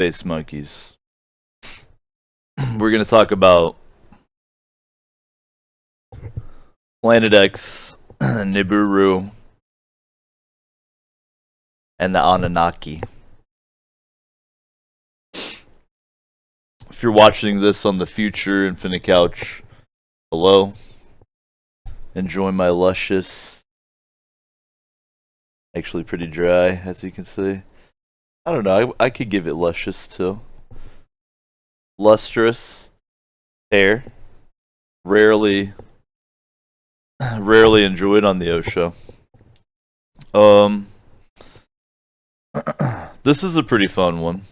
Space monkeys. We're going to talk about Planet X, Nibiru, and the Annunaki. If you're watching this on the future Infinite Couch, hello. Enjoy my luscious, actually pretty dry, as you can see. I don't know, I could give it luscious too. Lustrous hair. Rarely enjoyed on the O show. This is a pretty fun one.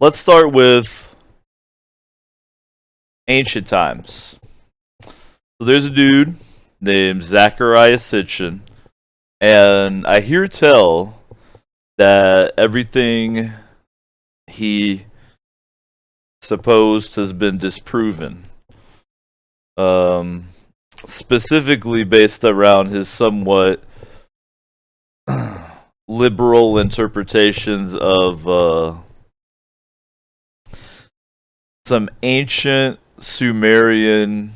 Let's start with ancient times. So there's a dude named Zachariah Sitchin, and I hear tell that everything he supposed has been disproven. Specifically based around his somewhat liberal interpretations of some ancient Sumerian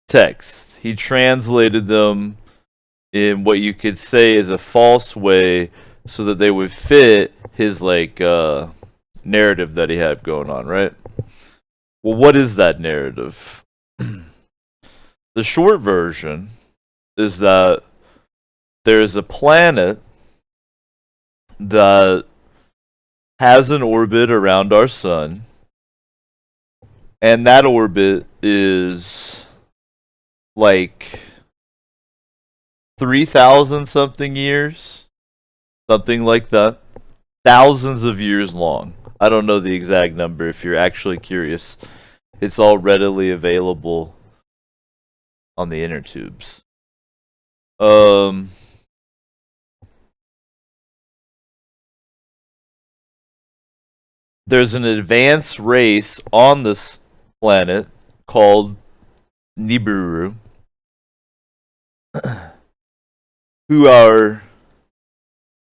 texts. He translated them in what you could say is a false way so that they would fit his narrative that he had going on, right? Well, what is that narrative? The short version is that there's a planet that has an orbit around our sun, and that orbit is like 3,000 something years, something like that. Thousands of years long. I don't know the exact number if you're actually curious. It's all readily available on the inner tubes. There's an advanced race on this planet called Nibiru who are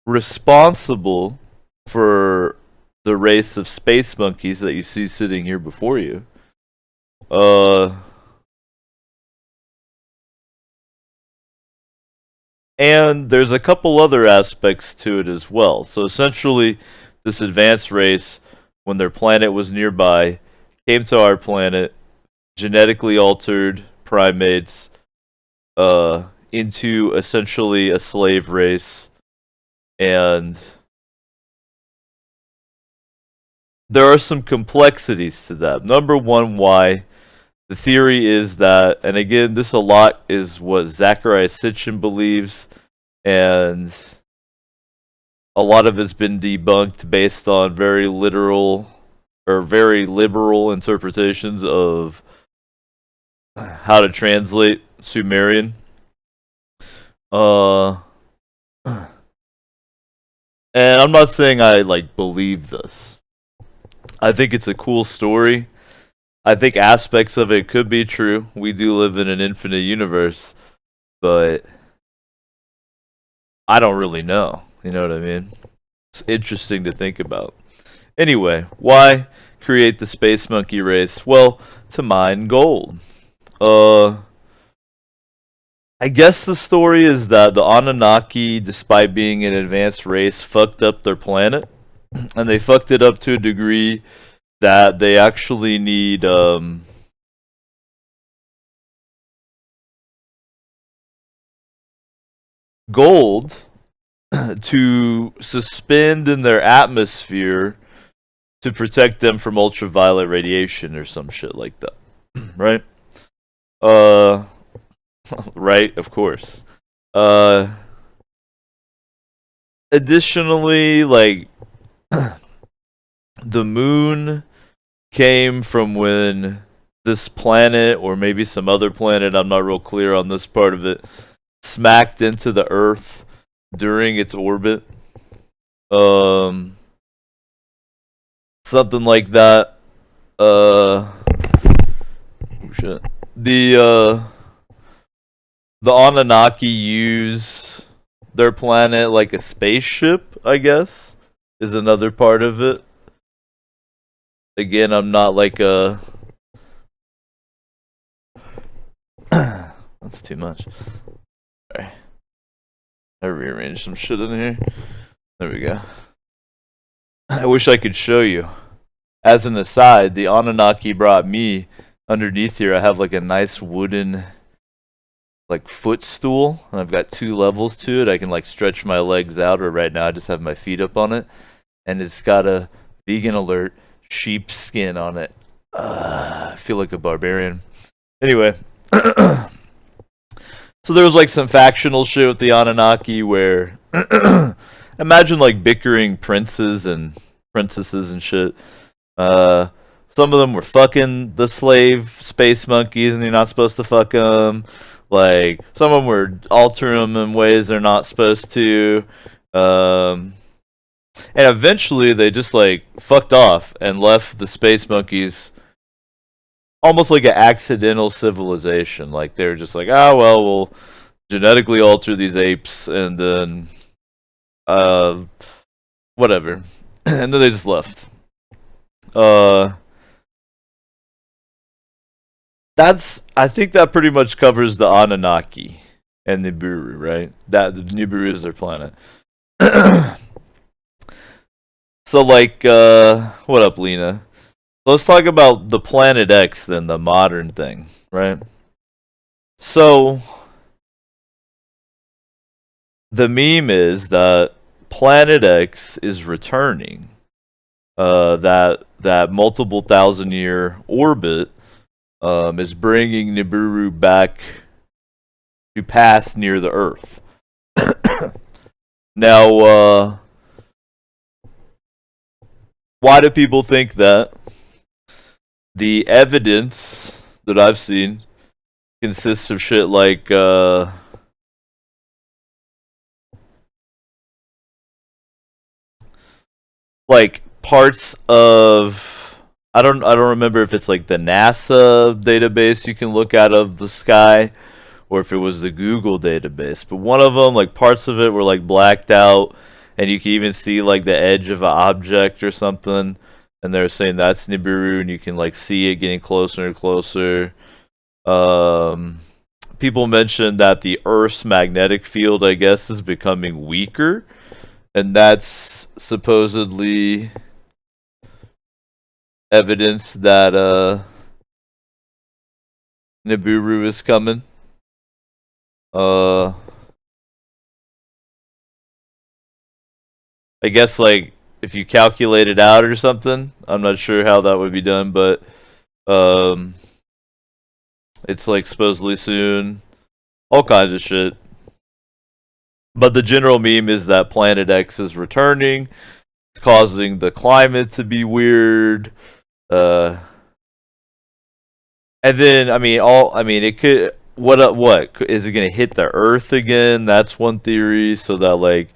responsible for the race of space monkeys that you see sitting here before you. And there's a couple other aspects to it as well. So essentially, this advanced race, when their planet was nearby, came to our planet, genetically altered primates into essentially a slave race. And there are some complexities to that. Number one, why? The theory is that, and again, this a lot is what Zachariah Sitchin believes, and a lot of it's been debunked based on very literal or very liberal interpretations of how to translate Sumerian. And I'm not saying I believe this. I think it's a cool story. I think aspects of it could be true. We do live in an infinite universe, but I don't really know. You know what I mean? It's interesting to think about. Anyway, why create the space monkey race? Well, to mine gold. I guess the story is that the Annunaki, despite being an advanced race, fucked up their planet. And they fucked it up to a degree that they actually need gold to suspend in their atmosphere to protect them from ultraviolet radiation or some shit like that. Right? Right, of course. Additionally, the moon came from when this planet, or maybe some other planet, I'm not real clear on this part of it, smacked into the Earth during its orbit. Something like that. Oh shit. The Annunaki use their planet like a spaceship, I guess, is another part of it. Again, I'm not like a... That's too much. Sorry. I rearranged some shit in here. There we go. I wish I could show you. As an aside, the Annunaki brought me underneath here. I have like a nice wooden like footstool, and I've got 2 levels to it. I can like stretch my legs out, or right now I just have my feet up on it, and it's got a vegan alert sheep skin on it. I feel like a barbarian. Anyway, so there was like some factional shit with the Anunnaki where imagine like bickering princes and princesses and shit. Some of them were fucking the slave space monkeys, and you're not supposed to fuck them. Like, some of them were altering them in ways they're not supposed to. And eventually they just like fucked off and left the space monkeys almost like an accidental civilization. Like, they were just like, ah, well, we'll genetically alter these apes and then whatever. And then they just left. I think that pretty much covers the Anunnaki and Nibiru, right? That the Nibiru is their planet. So like what up, Lena? Let's talk about the Planet X then, the modern thing, right? So the meme is that Planet X is returning. That multiple 1,000-year orbit is bringing Nibiru back to pass near the Earth. Now, why do people think that? The evidence that I've seen consists of shit like parts of I don't remember if it's like the NASA database you can look out of the sky or if it was the Google database, but one of them, like parts of it were like blacked out and you can even see like the edge of an object or something, and they're saying that's Nibiru and you can like see it getting closer and closer. People mentioned that the Earth's magnetic field, I guess, is becoming weaker, and that's supposedly evidence that Nibiru is coming. I guess like if you calculate it out or something, I'm not sure how that would be done, but it's like supposedly soon, all kinds of shit. But the general meme is that Planet X is returning, causing the climate to be weird. And then it could what is it going to hit the Earth again? That's one theory. So that like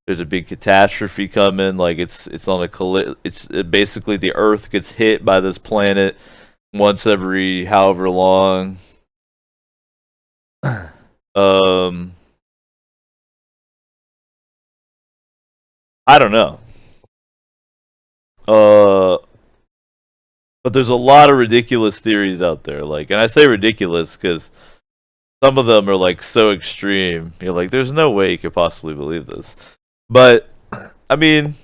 there's a big catastrophe coming. Like it's on a basically the Earth gets hit by this planet once every however long. I don't know. But there's a lot of ridiculous theories out there. Like, and I say ridiculous because some of them are like so extreme. You're like, there's no way you could possibly believe this. But I mean,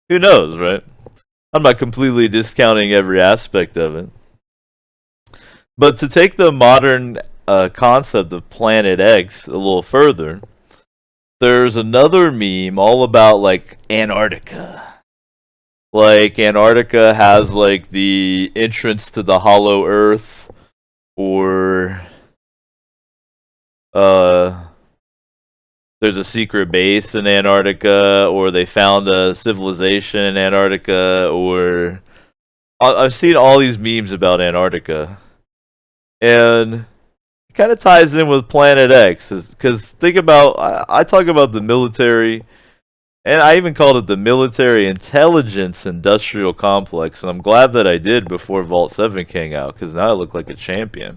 who knows, right? I'm not completely discounting every aspect of it. But to take the modern concept of Planet X a little further, there's another meme all about like Antarctica. Like Antarctica has like the entrance to the hollow earth, or there's a secret base in Antarctica, or they found a civilization in Antarctica, or I've seen all these memes about Antarctica. And it kind of ties in with Planet X, because think about, I talk about the military, and I even called it the military intelligence industrial complex, and I'm glad that I did before Vault 7 came out, because now I look like a champion.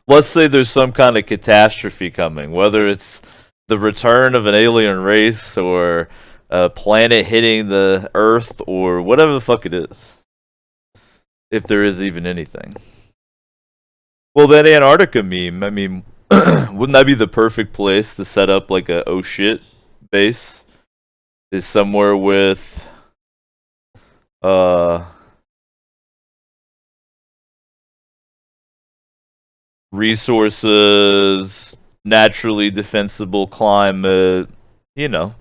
let's say there's some kind of catastrophe coming, whether it's the return of an alien race or a planet hitting the Earth or whatever the fuck it is, if there is even anything. Well, that Antarctica meme, I mean, wouldn't that be the perfect place to set up like a oh shit base? Is somewhere with uh resources, naturally defensible climate, you know.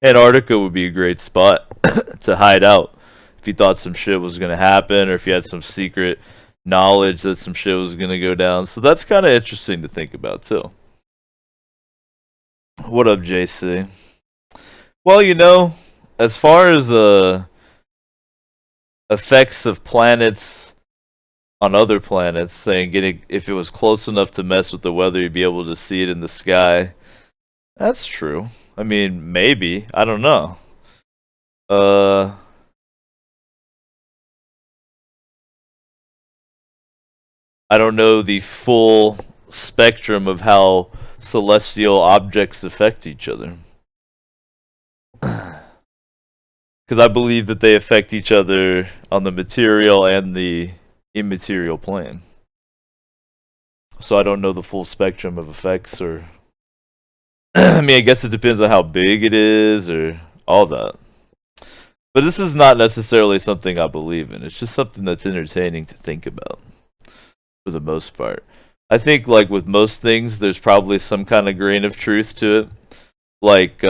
Antarctica would be a great spot to hide out if you thought some shit was gonna happen or if you had some secret knowledge that some shit was gonna go down. So that's kind of interesting to think about too. What up, JC? Well, as far as effects of planets on other planets, saying getting if it was close enough to mess with the weather, you'd be able to see it in the sky. That's true. I mean, maybe. I don't know. Uh, I don't know the full spectrum of how celestial objects affect each other. Because I believe that they affect each other on the material and the immaterial plane. So I don't know the full spectrum of effects or I mean, I guess it depends on how big it is or all that. But this is not necessarily something I believe in. It's just something that's entertaining to think about for the most part. I think like with most things there's probably some kind of grain of truth to it. Like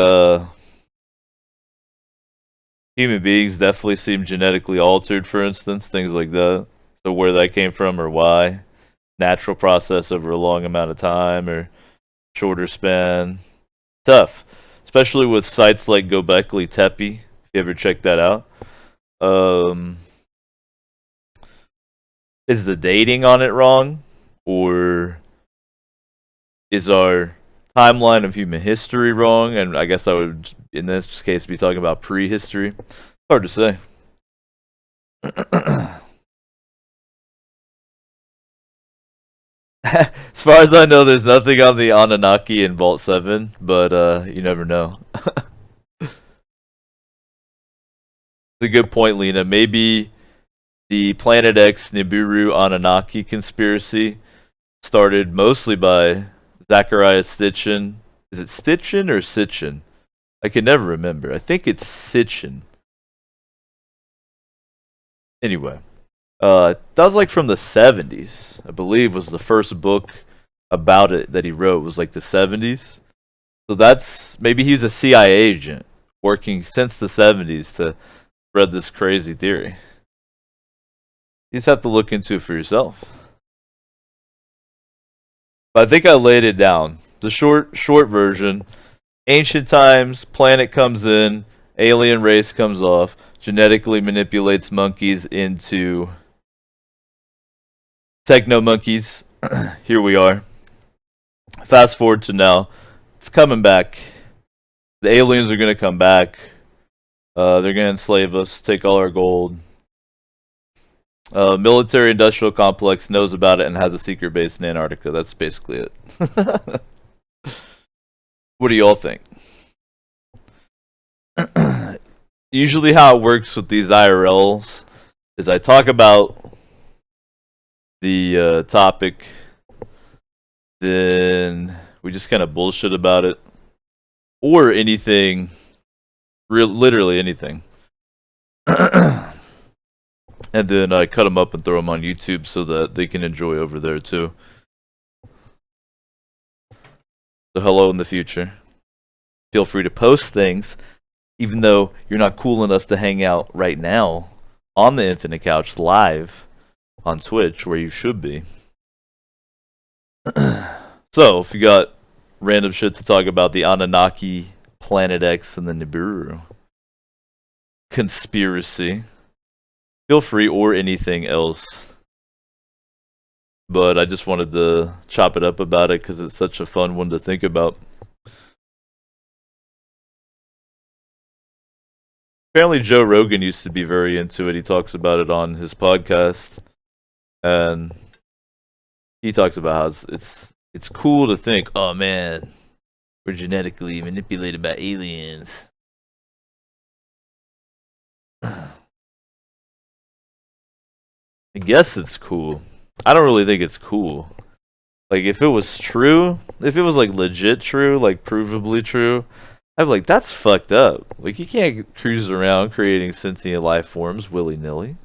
human beings definitely seem genetically altered, for instance, things like that. So where that came from or why. Natural process over a long amount of time or shorter span. Tough. Especially with sites like Gobekli Tepe, if you ever check that out. Is the dating on it wrong? Or is our timeline of human history wrong? And I guess I would, in this case, be talking about prehistory. Hard to say. As far as I know, there's nothing on the Annunaki in Vault 7, but you never know. It's a good point, Lena. Maybe the Planet X Nibiru Anunnaki conspiracy started mostly by Zacharias Sitchin. Is it Stitchin or Sitchin? I can never remember. I think it's Sitchin. Anyway, that was like from the 70s, I believe, was the first book about it that he wrote was like the 70s. So that's maybe he was a CIA agent working since the 70s to spread this crazy theory. You just have to look into it for yourself. But I think I laid it down. The short version, ancient times, planet comes in, alien race comes off, genetically manipulates monkeys into techno monkeys. Here we are. Fast forward to now. It's coming back. The aliens are going to come back. They're going to enslave us, take all our gold. Military industrial complex knows about it and has a secret base in Antarctica. That's basically it. What do y'all think? Usually how it works with these IRLs is I talk about the topic, then we just kind of bullshit about it. Or anything, literally anything. And then I cut them up and throw them on YouTube so that they can enjoy over there too. So hello in the future. Feel free to post things, even though you're not cool enough to hang out right now on the Infinite Couch live on Twitch, where you should be. So, if you got random shit to talk about, the Anunnaki, Planet X, and the Nibiru conspiracy, feel free, or anything else. But I just wanted to chop it up about it because it's such a fun one to think about. Apparently Joe Rogan used to be very into it. He talks about it on his podcast. And he talks about how it's cool to think, oh man, we're genetically manipulated by aliens. I guess it's cool. I don't really think it's cool. Like if it was true, if it was like legit true, like provably true, I'd be like, that's fucked up. Like you can't cruise around creating sentient life forms willy nilly.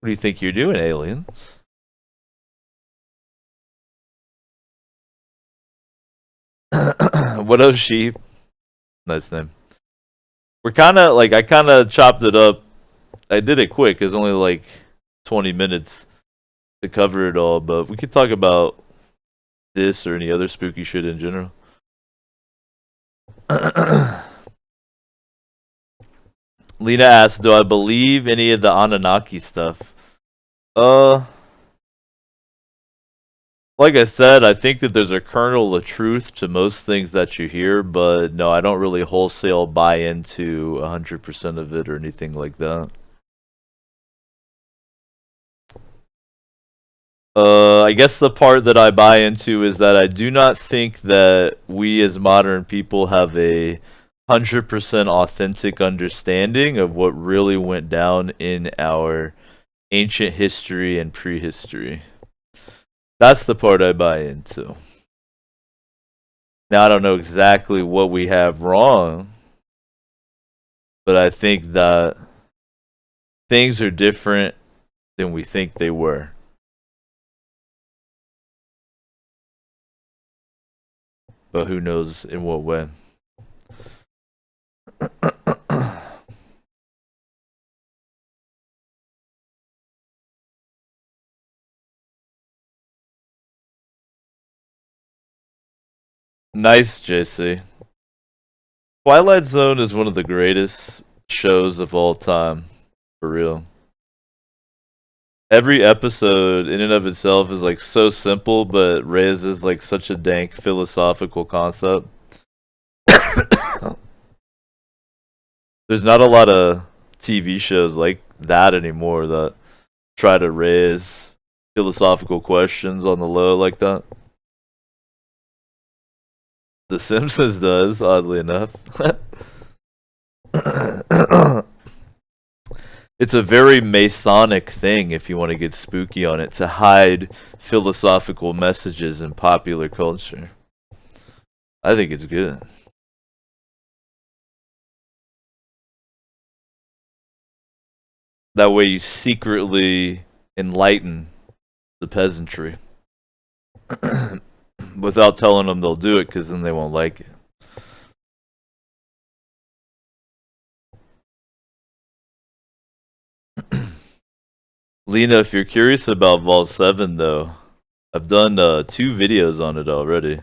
What do you think you're doing, aliens? What up, sheep? Nice name. We're kind of like I kind of chopped it up. I did it quick. It's only like 20 minutes to cover it all, but we could talk about this or any other spooky shit in general. Lena asks, "Do I believe any of the Annunaki stuff?" Like I said, I think that there's a kernel of truth to most things that you hear, but no, I don't really wholesale buy into 100% of it or anything like that. I guess the part that I buy into is that I do not think that we as modern people have a 100% authentic understanding of what really went down in our ancient history and prehistory. That's the part I buy into. Now, I don't know exactly what we have wrong, but I think that things are different than we think they were. But who knows in what way. Nice, JC. Twilight Zone is one of the greatest shows of all time. For real. Every episode in and of itself is like so simple, but raises like such a dank philosophical concept. There's not a lot of TV shows like that anymore that try to raise philosophical questions on the low like that. The Simpsons does, oddly enough. It's a very Masonic thing, if you want to get spooky on it, to hide philosophical messages in popular culture. I think it's good. That way you secretly enlighten the peasantry. Without telling them they'll do it, because then they won't like it. Lena, if you're curious about Vault 7, though, I've done 2 videos on it already.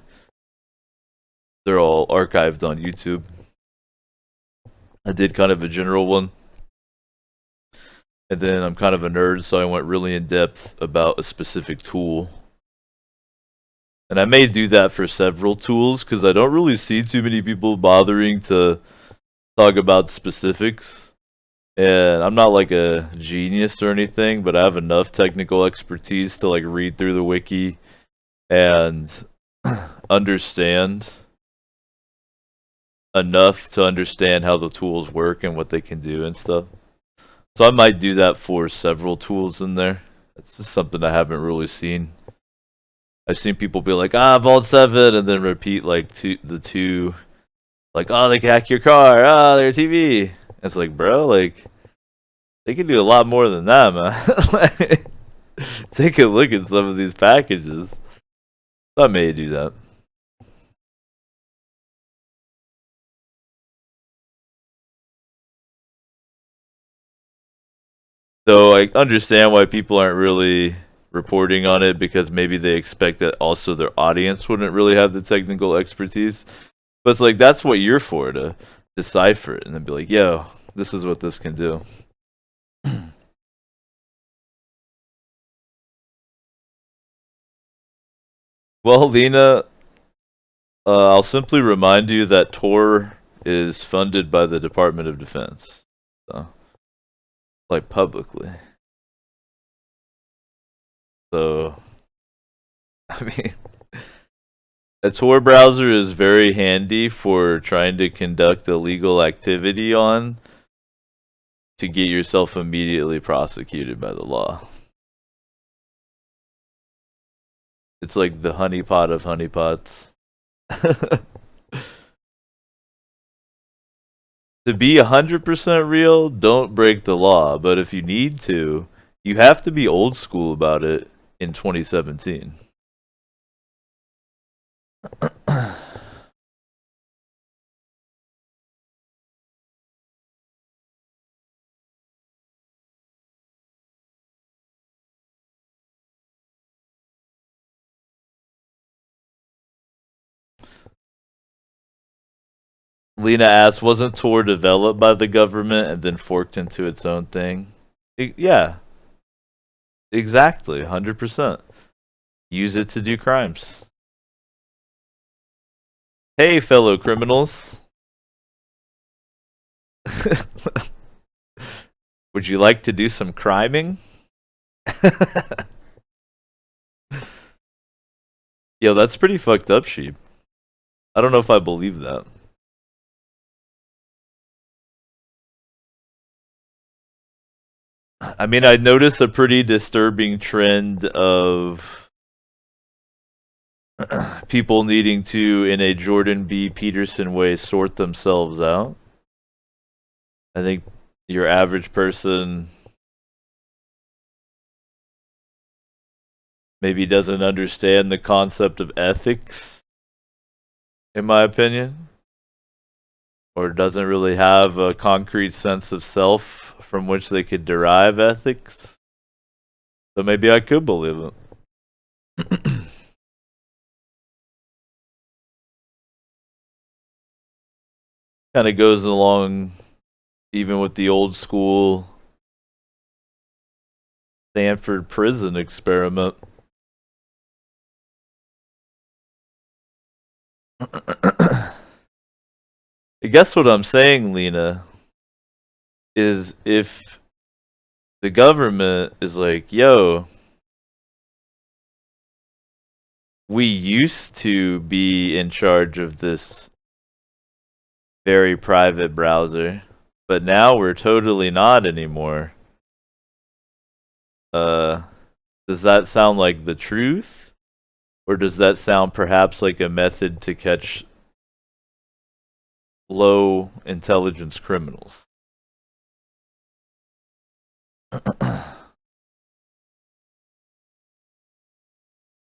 They're all archived on YouTube. I did kind of a general one. And then I'm kind of a nerd, so I went really in depth about a specific tool. And I may do that for several tools, because I don't really see too many people bothering to talk about specifics. And I'm not like a genius or anything, but I have enough technical expertise to like read through the wiki and understand enough to understand how the tools work and what they can do and stuff. So I might do that for several tools in there. It's just something I haven't really seen. I've seen people be like, Vault 7, and then repeat like the two, like, oh, they can hack your car, their TV. It's like, bro, like, they can do a lot more than that, man. Like, take a look at some of these packages. I may do that. So I understand why people aren't really reporting on it, because maybe they expect that also their audience wouldn't really have the technical expertise. But it's like, that's what you're for, to decipher it and then be like, yo, this is what this can do. Well, Lena, I'll simply remind you that Tor is funded by the Department of Defense. So, like, publicly. So, I mean, a Tor browser is very handy for trying to conduct illegal activity on to get yourself immediately prosecuted by the law. It's like the honeypot of honeypots. To be 100% real, don't break the law, but if you need to, you have to be old school about it in 2017. Lena asks, wasn't Tor developed by the government and then forked into its own thing? Yeah, exactly, 100%. Use it to do crimes. Hey, fellow criminals. Would you like to do some criming? Yo, that's pretty fucked up, Sheep. I don't know if I believe that. I mean, I noticed a pretty disturbing trend of people needing to, in a Jordan B. Peterson way, sort themselves out. I think your average person maybe doesn't understand the concept of ethics, in my opinion, or doesn't really have a concrete sense of self from which they could derive ethics. So maybe I could believe it. Kind of goes along even with the old school Stanford prison experiment. I guess what I'm saying, Lena, is if the government is like, yo, we used to be in charge of this very private browser, but now we're totally not anymore. Does that sound like the truth? Or does that sound perhaps like a method to catch low intelligence criminals?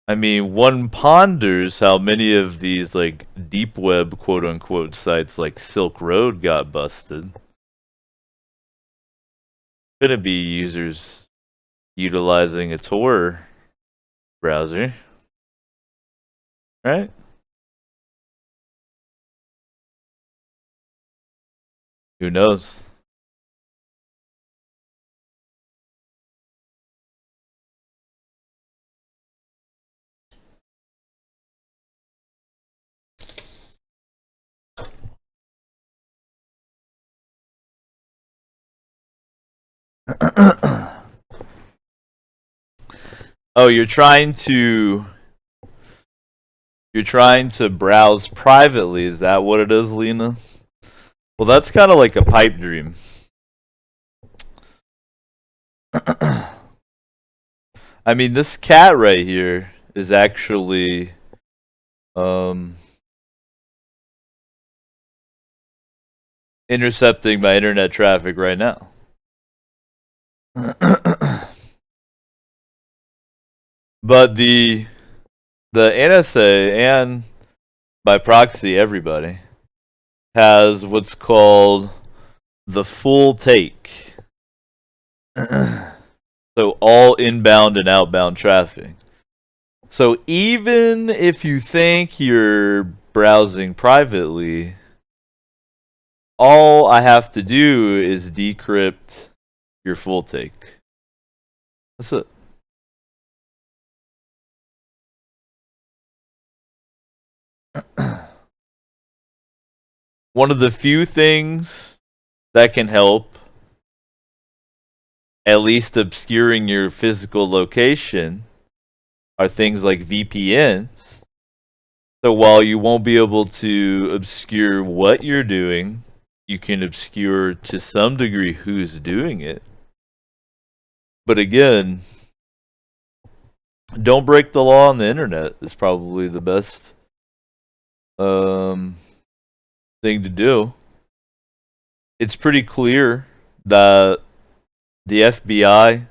I mean, one ponders how many of these like deep web quote unquote sites like Silk Road got busted. Gonna be users utilizing a Tor browser, right? Who knows? Oh, you're trying to browse privately. Is that what it is, Lena? Well, that's kind of like a pipe dream. I mean, this cat right here is actually intercepting my internet traffic right now. But the NSA and by proxy everybody has what's called the full take. So all inbound and outbound traffic. So even if you think you're browsing privately, all I have to do is decrypt your full take. That's it. One of the few things that can help, at least obscuring your physical location, are things like VPNs. So while you won't be able to obscure what you're doing, you can obscure to some degree who's doing it. But again, don't break the law on the internet is probably the best thing to do. It's pretty clear that the FBI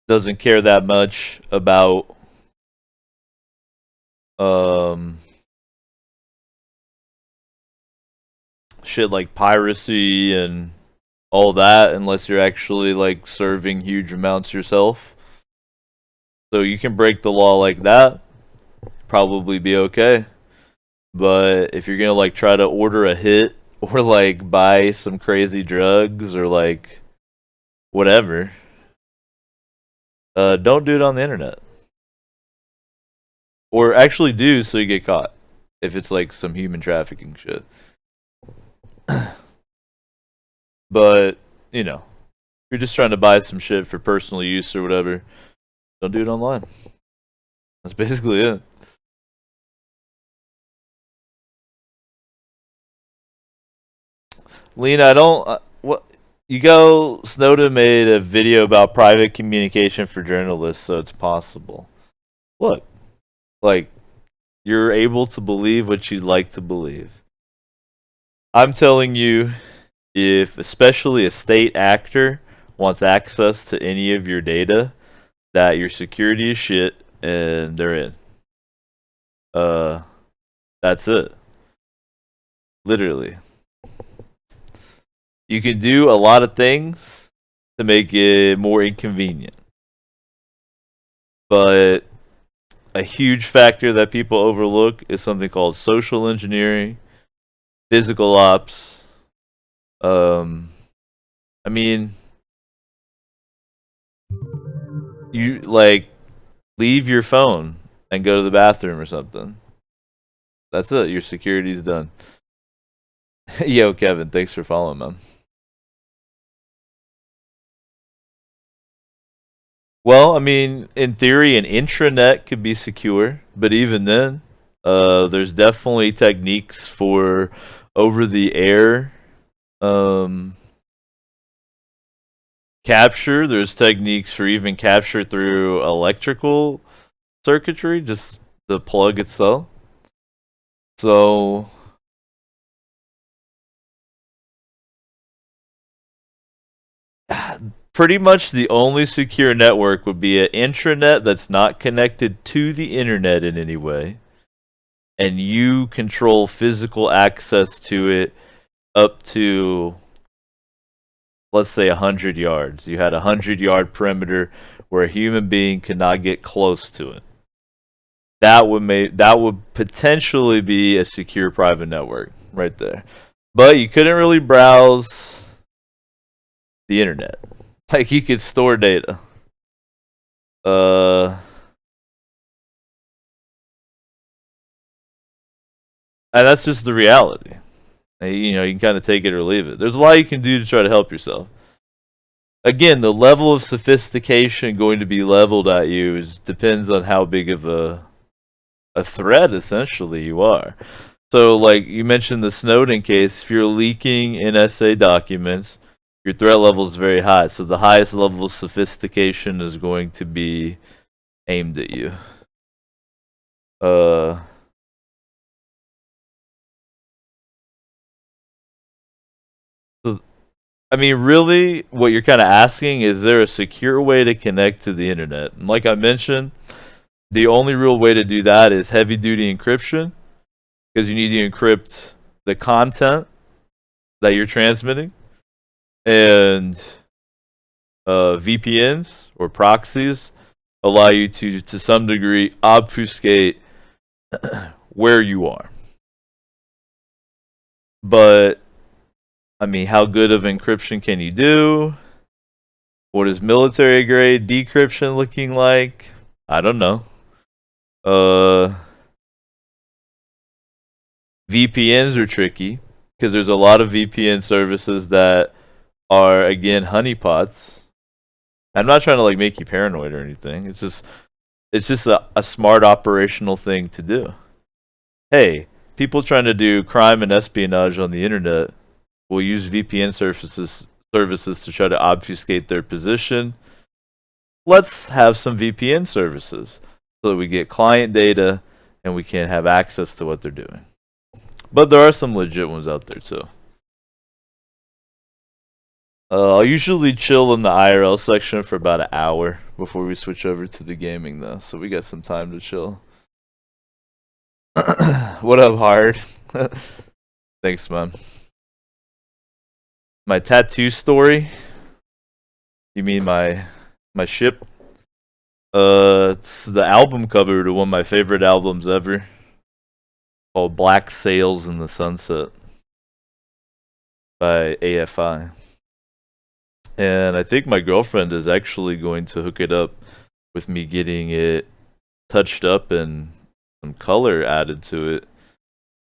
doesn't care that much about shit like piracy and all that unless you're actually like serving huge amounts yourself. So you can break the law like that, probably be okay. But if you're gonna like try to order a hit or like buy some crazy drugs or like whatever, don't do it on the internet. Or actually do so you get caught. If it's like some human trafficking shit. But, you know, if you're just trying to buy some shit for personal use or whatever, don't do it online. That's basically it. Lena, I don't. What you go? Snowden made a video about private communication for journalists, so it's possible. Look, like you're able to believe what you'd like to believe. I'm telling you, if especially a state actor wants access to any of your data, that your security is shit and they're in. That's it. Literally. You can do a lot of things to make it more inconvenient. But a huge factor that people overlook is something called social engineering, physical ops. I mean, you like leave your phone and go to the bathroom or something. That's it. Your security's done. Yo, Kevin, thanks for following, man. Well, I mean, in theory, an intranet could be secure, but even then, there's definitely techniques for over-the-air capture. There's techniques for even capture through electrical circuitry, just the plug itself. So pretty much the only secure network would be an intranet that's not connected to the internet in any way, and you control physical access to it up to, let's say, 100 yards. You had a 100-yard perimeter where a human being could not get close to it. That would potentially be a secure private network right there. But you couldn't really browse the internet. Like, you could store data. And that's just the reality. You know, you can kind of take it or leave it. There's a lot you can do to try to help yourself. Again, the level of sophistication going to be leveled at you depends on how big of a threat, essentially, you are. So, like you mentioned the Snowden case, if you're leaking NSA documents, your threat level is very high. So the highest level of sophistication is going to be aimed at you. So, I mean, really, what you're kind of asking is there a secure way to connect to the internet? And like I mentioned, the only real way to do that is heavy-duty encryption, because you need to encrypt the content that you're transmitting, and VPNs or proxies allow you to some degree obfuscate where you are. But I mean, how good of encryption can you do? What is military grade decryption looking like? I don't know. VPNs are tricky because there's a lot of VPN services that are, again, honeypots. I'm not trying to like make you paranoid or anything. It's just It's just a smart operational thing to do. Hey, people trying to do crime and espionage on the internet will use VPN services to try to obfuscate their position. Let's have some VPN services so that we get client data and we can have access to what they're doing. But there are some legit ones out there too. I'll usually chill in the IRL section for about an hour before we switch over to the gaming, though, so we got some time to chill. What up, Hard? Thanks, man. My tattoo story? You mean my ship? It's the album cover to one of my favorite albums ever, called Black Sails in the Sunset by AFI. And I think my girlfriend is actually going to hook it up with me getting it touched up and some color added to it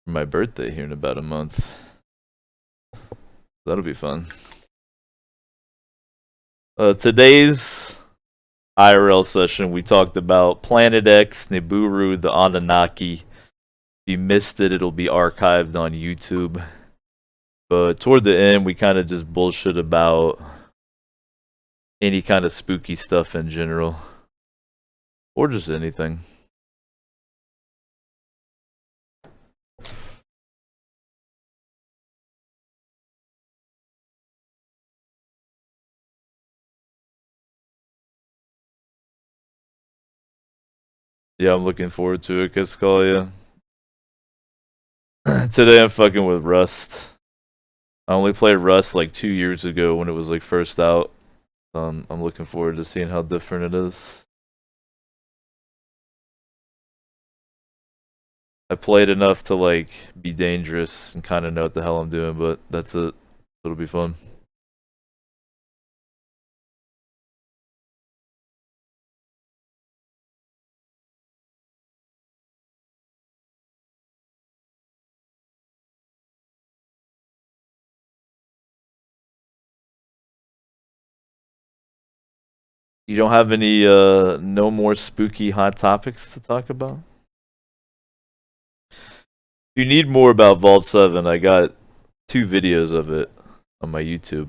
for my birthday here in about a month. That'll be fun. Today's IRL session, we talked about Planet X, Nibiru, the Annunaki. If you missed it, it'll be archived on YouTube. But toward the end, we kind of just bullshit about any kind of spooky stuff in general. Or just anything. Yeah, I'm looking forward to it, Kaskalia. Today I'm fucking with Rust. I only played Rust like 2 years ago when it was like first out. I'm looking forward to seeing how different it is. I played enough to like be dangerous and kind of know what the hell I'm doing, but that's it. It'll be fun. You don't have any no more spooky hot topics to talk about? If you need more about Vault 7, I got 2 videos of it on my YouTube.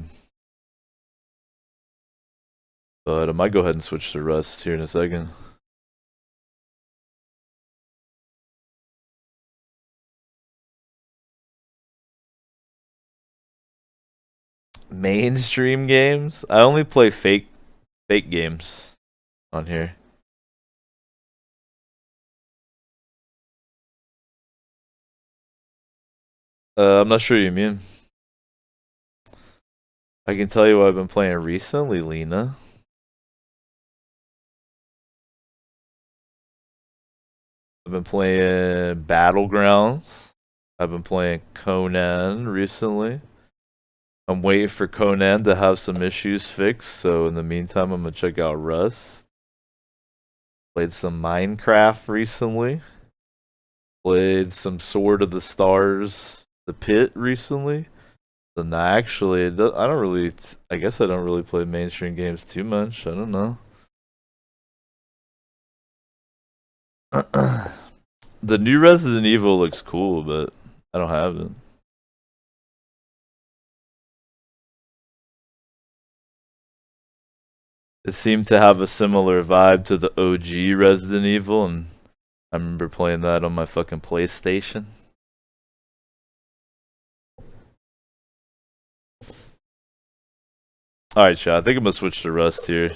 But I might go ahead and switch to Rust here in a second. Mainstream games? I only play fake games on here. I'm not sure what you mean. I can tell you what I've been playing recently, Lena. I've been playing Battlegrounds. I've been playing Conan recently. I'm waiting for Conan to have some issues fixed, so in the meantime, I'm gonna check out Rust. Played some Minecraft recently. Played some Sword of the Stars, The Pit recently. So nah, actually, I don't really. I guess I don't really play mainstream games too much. I don't know. The new Resident Evil looks cool, but I don't have it. It seemed to have a similar vibe to the OG Resident Evil, and I remember playing that on my fucking PlayStation. Alright, chat. I think I'm gonna switch to Rust here.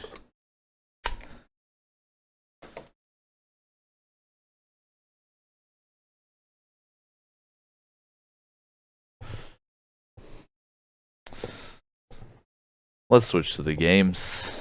Let's switch to the games.